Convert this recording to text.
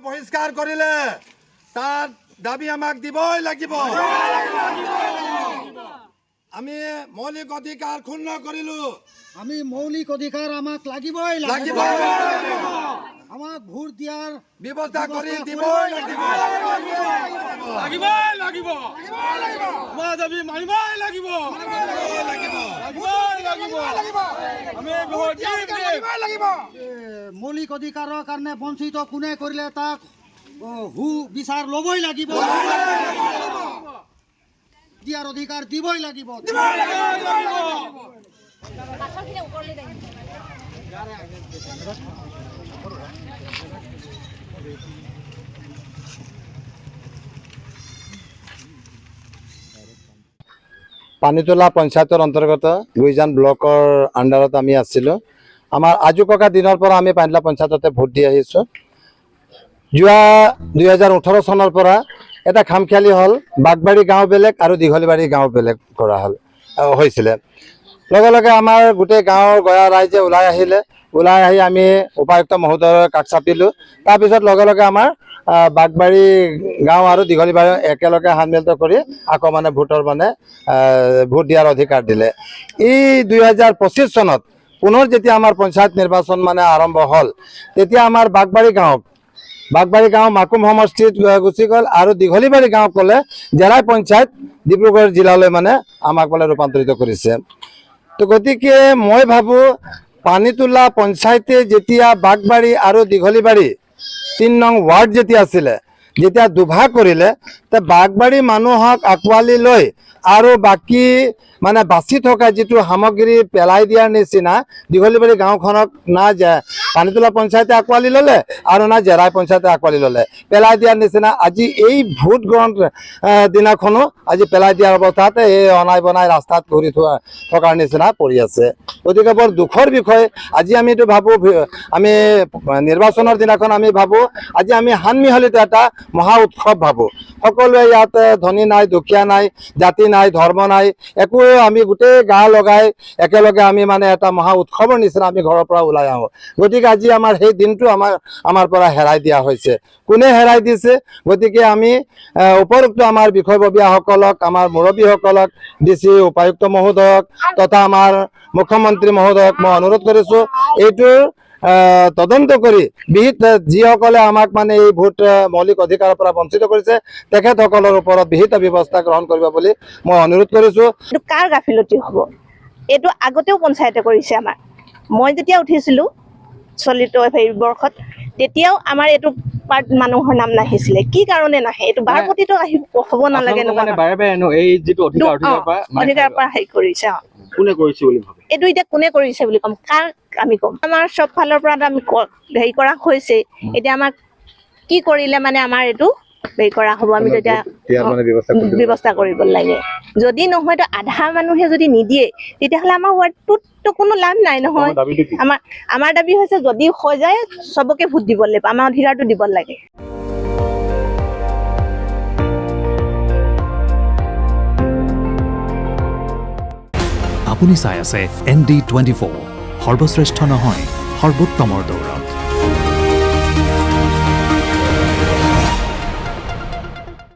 বহিষ্কাৰ কৰিলে তাৰ দাবী আমাক দিবই লাগিব। আমি মৌলিক অধিকাৰ ক্ষুণ্ণ কৰিলো, আমি মৌলিক অধিকাৰ আমাক লাগিবই লাগিব, আমাক ভোট দিয়াৰ ব্যৱস্থা কৰি দিবই লাগিব, আমাৰ দাবী মানিবই লাগিব, মৌলিক অধিকাৰৰ কাৰণে বঞ্চিত কোনে কৰিলে তাক বিচাৰ ল'বই লাগিব, দিয়াৰ অধিকাৰ দিবই লাগিব। পানীতোলা পঞ্চায়তৰ অন্তৰ্গত গুইজান ব্লকৰ আণ্ডাৰত আমি আছিলোঁ। আমাৰ আজু ককা দিনৰ পৰা আমি পানীতোলা পঞ্চায়ততে ভোট দি আহিছোঁ। যোৱা 2018 চনৰ পৰা এটা খামখেয়ালি হ'ল, বাগবাৰী গাঁও বেলেগ আৰু দীঘলীবাৰী গাঁও বেলেগ কৰা হৈছিলে। লগে লগে আমাৰ গোটেই গাঁৱৰ গঞা ৰাইজে ওলাই আহিলে, ওলাই আহি আমি উপায়ুক্ত মহোদয়ৰ কাষ চাপিলোঁ। তাৰপিছত লগে লগে আমাৰ বাগবাৰী গাঁও আৰু দীঘলীবাৰী একেলগে সন্মিলিত কৰি আকৌ ভোট দিয়াৰ অধিকাৰ দিলে। এই 2025 চনত পুনৰ যেতিয়া আমাৰ পঞ্চায়ত নিৰ্বাচন আৰম্ভ হ'ল, তেতিয়া আমাৰ বাগবাৰী গাঁও মাকুম সমষ্টিত গুচি গ'ল আৰু দীঘলীবাৰী গাঁও ক'লে জেৰাই পঞ্চায়ত ডিব্ৰুগড় জিলালৈ আমাক ৰূপান্তৰিত কৰিছে। তো গতিকে মই ভাবোঁ পানীতোলা পঞ্চায়তে যেতিয়া বাগবাৰী আৰু দীঘলীবাৰী 3 নং ৱাৰ্ড যেতিয়া আছিলে, যেতিয়া দুভাগ কৰিলে, তে বাগবাৰী মানুহক আঁকোৱালি লৈ আৰু বাকী বাচি থকা যিটো সামগ্ৰী পেলাই দিয়াৰ নিচিনা দীঘলীবাৰী গাঁওখনক না পানীতোলা পঞ্চায়তে আঁকোৱালি ল'লে আৰু না জেৰাই পঞ্চায়তে আঁকোৱালি ল'লে, পেলাই দিয়াৰ নিচিনা আজি এই ভোট গ্ৰহণ দিনাখনো আজি পেলাই দিয়াৰ অৱস্থাত এই অনাই বনাই ৰাস্তাত ঘূৰি থকাৰ নিচিনা পৰি আছে। গতিকে বৰ দুখৰ বিষয়। আজি আমিতো ভাবোঁ, আমি নিৰ্বাচনৰ দিনাখন আমি ভাবোঁ আজি আমি সানমিহলিত এটা মহা উৎসৱ ভাবোঁ। সকলোৱে ইয়াতে ধনী নাই, দুখীয়া নাই, জাতি নাই, ধৰ্ম নাই, একো আমি গোটেই গা লগাই একেলগে আমি এটা মহা উৎসৱৰ নিচিনা আমি ঘৰৰ পৰা ওলাই আহোঁ। গতিকে আজি আমাৰ সেই দিনটো আমাৰ পৰা হেৰাই দিয়া হৈছে। কোনে হেৰাই দিছে? গতিকে আমি উপৰোক্ত আমাৰ বিষয়ববীয়াসকলক, আমাৰ মুৰব্বীসকলক, DC উপায়ুক্ত মহোদয়ক তথা আমাৰ মুখ্যমন্ত্ৰী মহোদয়ক মই অনুৰোধ কৰিছোঁ, এইটোৰ তদন্ত কৰি বিহিত যিসকলে আমাক এই ভোট মৌলিক অধিকাৰৰ পৰা বঞ্চিত কৰিছে তেখেতসকলৰ ওপৰত বিহিত ব্যৱস্থা গ্ৰহণ কৰিব বুলি মই অনুৰোধ কৰিছোঁ। কাৰ গাফিলতি হ'ব? এইটো আগতেও পঞ্চায়তে কৰিছে। আমাৰ মই যেতিয়া উঠিছিলোঁ চলিত বৰ্ষত, তেতিয়াও আমাৰ এইটো পাৰ্ট মানুহৰ নাম নাহিছিলে। কি কাৰণে নাহে? এইটো বাৰপতিটো হ'ব নালাগে, অধিকাৰৰ পৰা হেৰি কৰিছে। এইটো এতিয়া কোনে কৰিছে বুলি ক'ম, কাৰ আমি ক'ম? আমাৰ চব ফালৰ পৰা আমি হেৰি কৰা হৈছে। এতিয়া আমাক কি কৰিলে আমাৰ এইটো হেৰি কৰা হ'ব, আমি তেতিয়া ব্যৱস্থা কৰিব লাগে। যদি নহয় তো আধা মানুহে যদি নিদিয়ে, তেতিয়াহ'লে আমাৰ ৱাৰ্ডটোততো কোনো লাভ নাই নহয়। আমাৰ দাবী হৈছে যদি হৈ যায় চবকে ভোট দিব লাগিব, আমাৰ অধিকাৰটো দিব লাগে। আপুনি চাই আছে ND24, সৰ্বশ্ৰেষ্ঠ নহয় সৰ্বোত্তমৰ দৌৰ।